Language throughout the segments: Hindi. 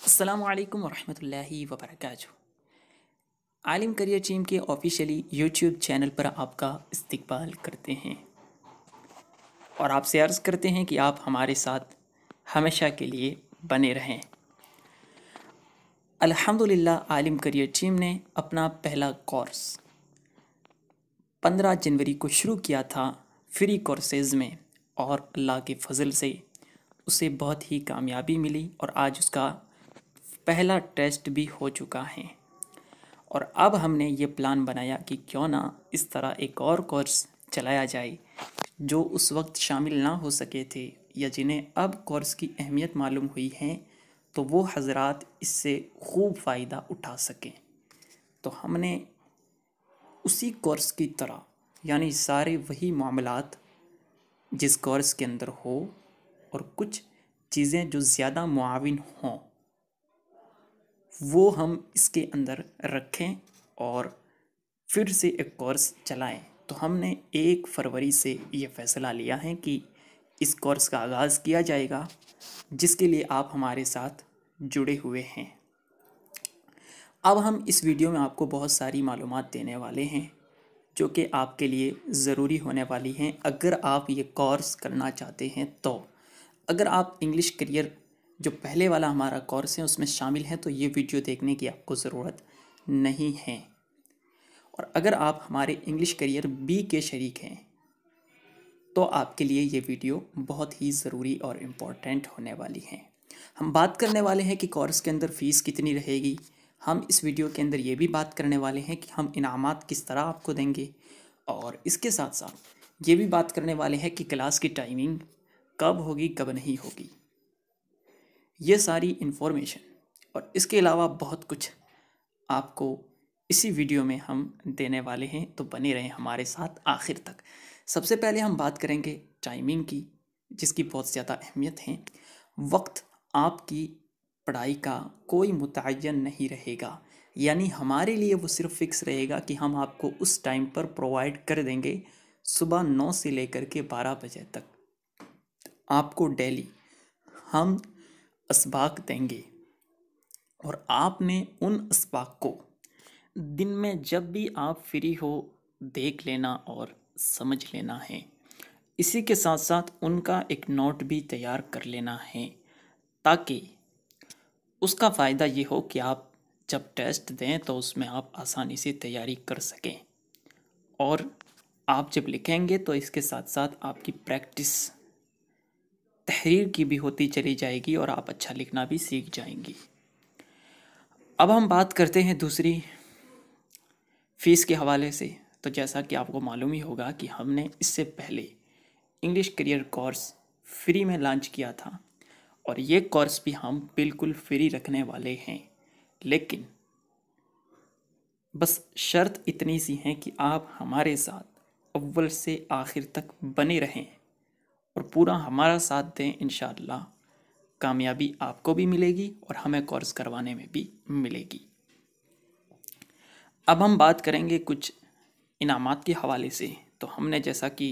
अस्सलामुअलैकुम वरहमतुल्लाहि वबरकातुहू। आलिम करियर टीम के ऑफिशियली यूट्यूब चैनल पर आपका इस्तकबाल करते हैं और आपसे अर्ज़ करते हैं कि आप हमारे साथ हमेशा के लिए बने रहें। अल्हम्दुलिल्लाह आलिम करियर टीम ने अपना पहला कोर्स 15 जनवरी को शुरू किया था फ्री कोर्सेज़ में, और अल्लाह के फ़ज़ल से उसे बहुत ही कामयाबी मिली और आज उसका पहला टेस्ट भी हो चुका है। और अब हमने ये प्लान बनाया कि क्यों ना इस तरह एक और कोर्स चलाया जाए जो उस वक्त शामिल ना हो सके थे या जिन्हें अब कोर्स की अहमियत मालूम हुई है, तो वो हजरात इससे खूब फ़ायदा उठा सकें। तो हमने उसी कोर्स की तरह, यानी सारे वही मामलात जिस कोर्स के अंदर हो और कुछ चीज़ें जो ज़्यादा मुआविन हों, वो हम इसके अंदर रखें और फिर से एक कोर्स चलाएं। तो हमने 1 फरवरी से ये फ़ैसला लिया है कि इस कोर्स का आगाज़ किया जाएगा, जिसके लिए आप हमारे साथ जुड़े हुए हैं। अब हम इस वीडियो में आपको बहुत सारी मालूमात देने वाले हैं जो कि आपके लिए ज़रूरी होने वाली हैं अगर आप ये कोर्स करना चाहते हैं। तो अगर आप इंग्लिश करियर जो पहले वाला हमारा कोर्स है उसमें शामिल हैं तो ये वीडियो देखने की आपको ज़रूरत नहीं है। और अगर आप हमारे इंग्लिश करियर बी के शरीक हैं तो आपके लिए ये वीडियो बहुत ही ज़रूरी और इम्पोर्टेंट होने वाली है। हम बात करने वाले हैं कि कोर्स के अंदर फ़ीस कितनी रहेगी। हम इस वीडियो के अंदर ये भी बात करने वाले हैं कि हम इनामात किस तरह आपको देंगे, और इसके साथ साथ ये भी बात करने वाले हैं कि क्लास की टाइमिंग कब होगी कब नहीं होगी। ये सारी इन्फॉर्मेशन और इसके अलावा बहुत कुछ आपको इसी वीडियो में हम देने वाले हैं, तो बने रहें हमारे साथ आखिर तक। सबसे पहले हम बात करेंगे टाइमिंग की, जिसकी बहुत ज़्यादा अहमियत है। वक्त आपकी पढ़ाई का कोई मुतय्यन नहीं रहेगा, यानी हमारे लिए वो सिर्फ फिक्स रहेगा कि हम आपको उस टाइम पर प्रोवाइड कर देंगे। सुबह 9 से लेकर के 12 बजे तक आपको डेली हम असबाक देंगे, और आपने उन असबाक को दिन में जब भी आप फ्री हो देख लेना और समझ लेना है। इसी के साथ साथ उनका एक नोट भी तैयार कर लेना है, ताकि उसका फ़ायदा ये हो कि आप जब टेस्ट दें तो उसमें आप आसानी से तैयारी कर सकें। और आप जब लिखेंगे तो इसके साथ साथ आपकी प्रैक्टिस तहरीर की भी होती चली जाएगी और आप अच्छा लिखना भी सीख जाएंगी। अब हम बात करते हैं दूसरी फ़ीस के हवाले से। तो जैसा कि आपको मालूम ही होगा कि हमने इससे पहले इंग्लिश करियर कोर्स फ्री में लॉन्च किया था, और ये कोर्स भी हम बिल्कुल फ्री रखने वाले हैं। लेकिन बस शर्त इतनी सी है कि आप हमारे साथ अव्वल से आखिर तक बने रहें और पूरा हमारा साथ दें। इंशाअल्लाह कामयाबी आपको भी मिलेगी और हमें कोर्स करवाने में भी मिलेगी। अब हम बात करेंगे कुछ इनामात के हवाले से। तो हमने जैसा कि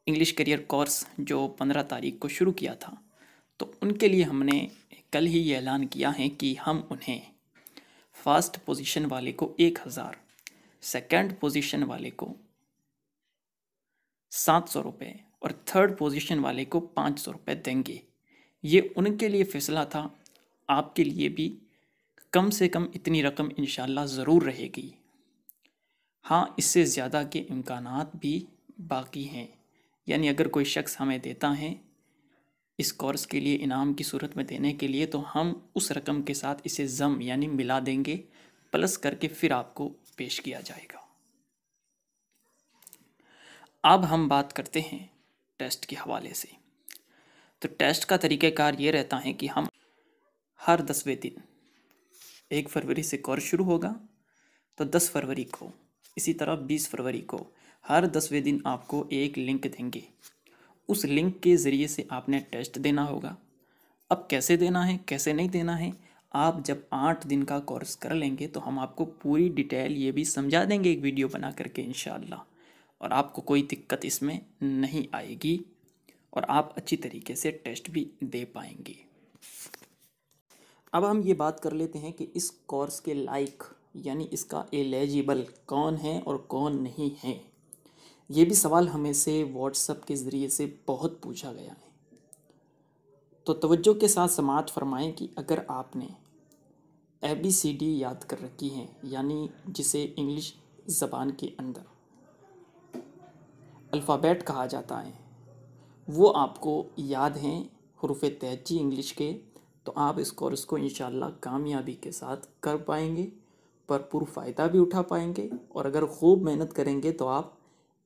इंग्लिश करियर कोर्स जो 15 तारीख को शुरू किया था, तो उनके लिए हमने कल ही ये ऐलान किया है कि हम उन्हें फर्स्ट पोजीशन वाले को 1000, सेकंड पोजीशन वाले को 700 रुपये और थर्ड पोजीशन वाले को 500 रुपये देंगे। ये उनके लिए फ़ैसला था, आपके लिए भी कम से कम इतनी रकम इंशाल्लाह ज़रूर रहेगी। हाँ, इससे ज़्यादा के इम्कानात भी बाकी हैं, यानी अगर कोई शख्स हमें देता है इस कोर्स के लिए इनाम की सूरत में देने के लिए, तो हम उस रकम के साथ इसे ज़म यानी मिला देंगे, प्लस करके फिर आपको पेश किया जाएगा। अब हम बात करते हैं टेस्ट के हवाले से। तो टेस्ट का तरीक़ाकार ये रहता है कि हम हर 10वें दिन, 1 फरवरी से कोर्स शुरू होगा तो 10 फरवरी को, इसी तरह 20 फरवरी को, हर 10वें दिन आपको एक लिंक देंगे। उस लिंक के ज़रिए से आपने टेस्ट देना होगा। अब कैसे देना है कैसे नहीं देना है, आप जब 8 दिन का कोर्स कर लेंगे तो हम आपको पूरी डिटेल ये भी समझा देंगे एक वीडियो बना करके इंशाअल्लाह, और आपको कोई दिक्कत इसमें नहीं आएगी और आप अच्छी तरीके से टेस्ट भी दे पाएंगे। अब हम ये बात कर लेते हैं कि इस कोर्स के लायक यानी इसका एलिजिबल कौन है और कौन नहीं है। ये भी सवाल हमें से व्हाट्सएप के ज़रिए से बहुत पूछा गया है। तो तवज्जो के साथ समाअत फरमाएं कि अगर आपने ABCD याद कर रखी है, यानी जिसे इंग्लिश ज़बान के अंदर अल्फ़ाबेट कहा जाता है, वो आपको याद हैं हुरूफ़ तहज्जी इंग्लिश के, तो आप इस कोर्स को इंशाअल्लाह कामयाबी के साथ कर पाएंगे, भरपूर फ़ायदा भी उठा पाएंगे और अगर खूब मेहनत करेंगे तो आप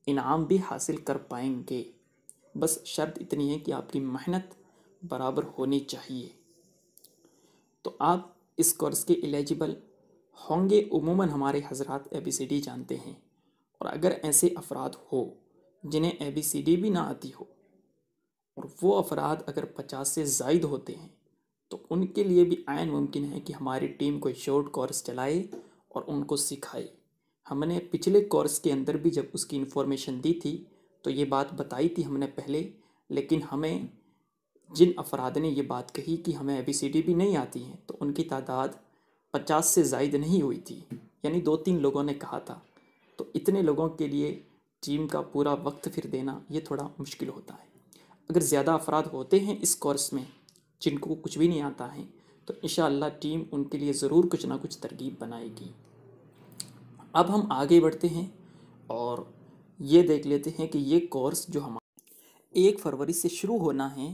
इनाम भी हासिल कर पाएंगे। बस शर्त इतनी है कि आपकी मेहनत बराबर होनी चाहिए। तो आप इस कोर्स के एलिजिबल होंगे। उमूमन हमारे हजरात ABCD जानते हैं, और अगर ऐसे अफराद हो जिन्हें ABCD भी ना आती हो और वो अफराद अगर 50 से ज़ायद होते हैं तो उनके लिए भी आयन मुमकिन है कि हमारी टीम कोई शॉर्ट कोर्स चलाए और उनको सिखाए। हमने पिछले कोर्स के अंदर भी जब उसकी इन्फॉर्मेशन दी थी तो ये बात बताई थी हमने पहले, लेकिन हमें जिन अफराद ने ये बात कही कि हमें ABCD भी नहीं आती है तो उनकी तादाद 50 से ज़ायद नहीं हुई थी, यानी 2-3 लोगों ने कहा था। तो इतने लोगों के लिए टीम का पूरा वक्त फिर देना ये थोड़ा मुश्किल होता है। अगर ज़्यादा अफराद होते हैं इस कोर्स में जिनको कुछ भी नहीं आता है तो इंशाअल्लाह टीम उनके लिए ज़रूर कुछ ना कुछ तरकीब बनाएगी। अब हम आगे बढ़ते हैं और ये देख लेते हैं कि ये कोर्स जो हमारा 1 फरवरी से शुरू होना है,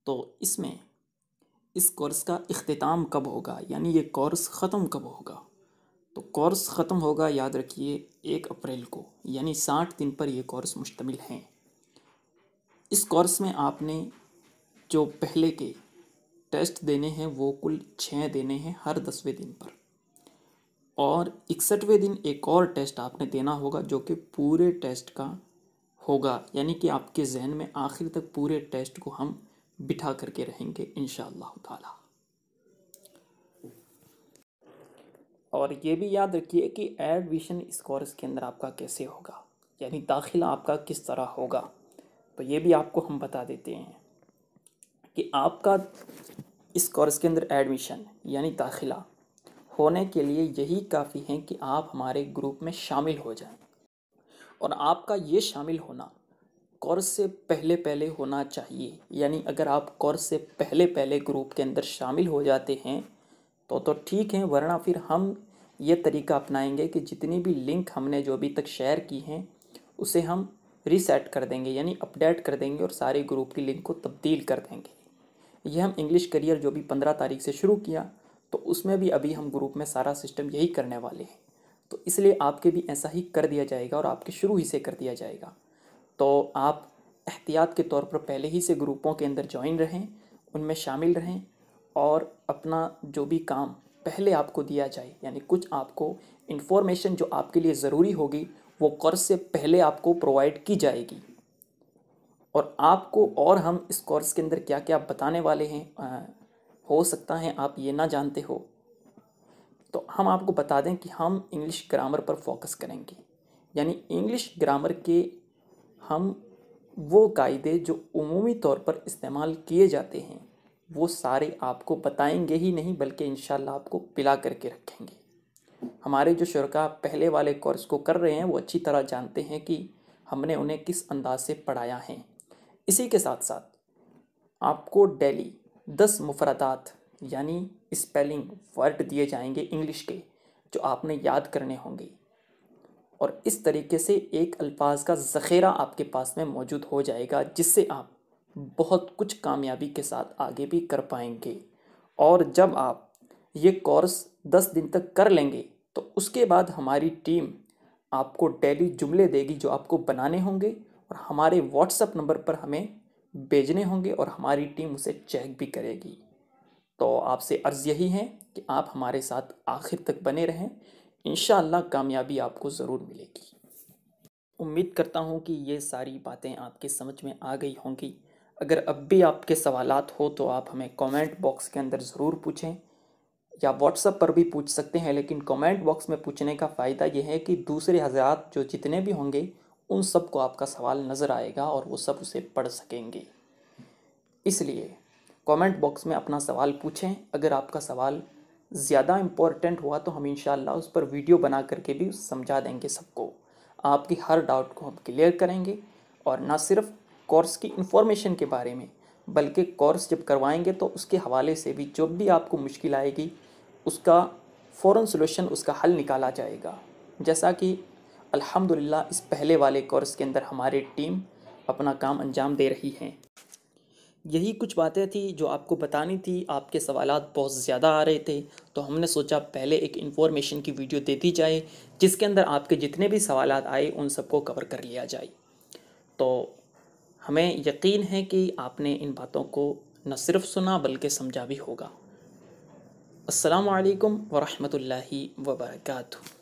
तो इसमें इस कोर्स का इख्तिताम कब होगा, यानी ये कोर्स ख़त्म कब होगा। तो कोर्स ख़त्म होगा, याद रखिए, 1 अप्रैल को, यानी 60 दिन पर यह कोर्स मुश्तमिल है। इस कोर्स में आपने जो पहले के टेस्ट देने हैं वो कुल 6 देने हैं हर 10वें दिन पर, और 61वें दिन एक और टेस्ट आपने देना होगा जो कि पूरे टेस्ट का होगा, यानी कि आपके जहन में आखिर तक पूरे टेस्ट को हम बिठा करके रहेंगे इंशाअल्लाह ताला। और ये भी याद रखिए कि एडमिशन इस कोर्स के अंदर आपका कैसे होगा, यानी दाखिला आपका किस तरह होगा। तो ये भी आपको हम बता देते हैं कि आपका इस कोर्स के अंदर एडमिशन यानी दाखिला होने के लिए यही काफ़ी है कि आप हमारे ग्रुप में शामिल हो जाएं। और आपका ये शामिल होना कोर्स से पहले पहले होना चाहिए, यानी अगर आप कोर्स से पहले पहले ग्रुप के अंदर शामिल हो जाते हैं तो ठीक है, वरना फिर हम ये तरीका अपनाएंगे कि जितनी भी लिंक हमने जो अभी तक शेयर की हैं उसे हम रीसेट कर देंगे, यानी अपडेट कर देंगे और सारे ग्रुप की लिंक को तब्दील कर देंगे। ये हम इंग्लिश करियर जो भी 15 तारीख से शुरू किया तो उसमें भी अभी हम ग्रुप में सारा सिस्टम यही करने वाले हैं, तो इसलिए आपके भी ऐसा ही कर दिया जाएगा और आपके शुरू ही से कर दिया जाएगा। तो आप एहतियात के तौर पर पहले ही से ग्रुपों के अंदर ज्वाइन रहें, उनमें शामिल रहें और अपना जो भी काम पहले आपको दिया जाए, यानी कुछ आपको इन्फॉर्मेशन जो आपके लिए ज़रूरी होगी वो कोर्स से पहले आपको प्रोवाइड की जाएगी। और आपको और हम इस कोर्स के अंदर क्या क्या बताने वाले हैं, हो सकता है आप ये ना जानते हो, तो हम आपको बता दें कि हम इंग्लिश ग्रामर पर फोकस करेंगे, यानी इंग्लिश ग्रामर के हम वो कायदे जो उमूमी तौर पर इस्तेमाल किए जाते हैं वो सारे आपको बताएंगे ही नहीं बल्कि इंशाल्लाह आपको पिला करके रखेंगे। हमारे जो शुरका पहले वाले कोर्स को कर रहे हैं वो अच्छी तरह जानते हैं कि हमने उन्हें किस अंदाज से पढ़ाया है। इसी के साथ साथ आपको डेली 10 मुफरदात यानी स्पेलिंग वर्ड दिए जाएंगे इंग्लिश के जो आपने याद करने होंगे, और इस तरीके से एक अल्फाज का ज़ख़ीरा आपके पास में मौजूद हो जाएगा जिससे आप बहुत कुछ कामयाबी के साथ आगे भी कर पाएंगे। और जब आप ये कोर्स 10 दिन तक कर लेंगे तो उसके बाद हमारी टीम आपको डेली जुमले देगी जो आपको बनाने होंगे और हमारे व्हाट्सएप नंबर पर हमें भेजने होंगे और हमारी टीम उसे चेक भी करेगी। तो आपसे अर्ज़ यही है कि आप हमारे साथ आखिर तक बने रहें, इंशाअल्लाह कामयाबी आपको ज़रूर मिलेगी। उम्मीद करता हूँ कि ये सारी बातें आपके समझ में आ गई होंगी। अगर अब भी आपके सवालात हो तो आप हमें कमेंट बॉक्स के अंदर ज़रूर पूछें या व्हाट्सएप पर भी पूछ सकते हैं, लेकिन कमेंट बॉक्स में पूछने का फ़ायदा यह है कि दूसरे हज़रात जो जितने भी होंगे उन सबको आपका सवाल नज़र आएगा और वो सब उसे पढ़ सकेंगे। इसलिए कमेंट बॉक्स में अपना सवाल पूछें। अगर आपका सवाल ज़्यादा इम्पोर्टेंट हुआ तो हम इंशाल्लाह उस पर वीडियो बना करके भी समझा देंगे सबको। आपकी हर डाउट को हम क्लियर करेंगे, और ना सिर्फ कोर्स की इन्फॉर्मेशन के बारे में, बल्कि कोर्स जब करवाएंगे तो उसके हवाले से भी जो भी आपको मुश्किल आएगी उसका फ़ौरन सलूशन, उसका हल निकाला जाएगा। जैसा कि अल्हम्दुलिल्लाह इस पहले वाले कोर्स के अंदर हमारी टीम अपना काम अंजाम दे रही है। यही कुछ बातें थी जो आपको बतानी थी। आपके सवालात बहुत ज़्यादा आ रहे थे, तो हमने सोचा पहले एक इन्फॉर्मेशन की वीडियो दे दी जाए जिसके अंदर आपके जितने भी सवालात आए उन सबको कवर कर लिया जाए। तो हमें यकीन है कि आपने इन बातों को न सिर्फ सुना बल्कि समझा भी होगा। अस्सलामु अलैकुम वरहमतुल्लाहि वबरकातुहू।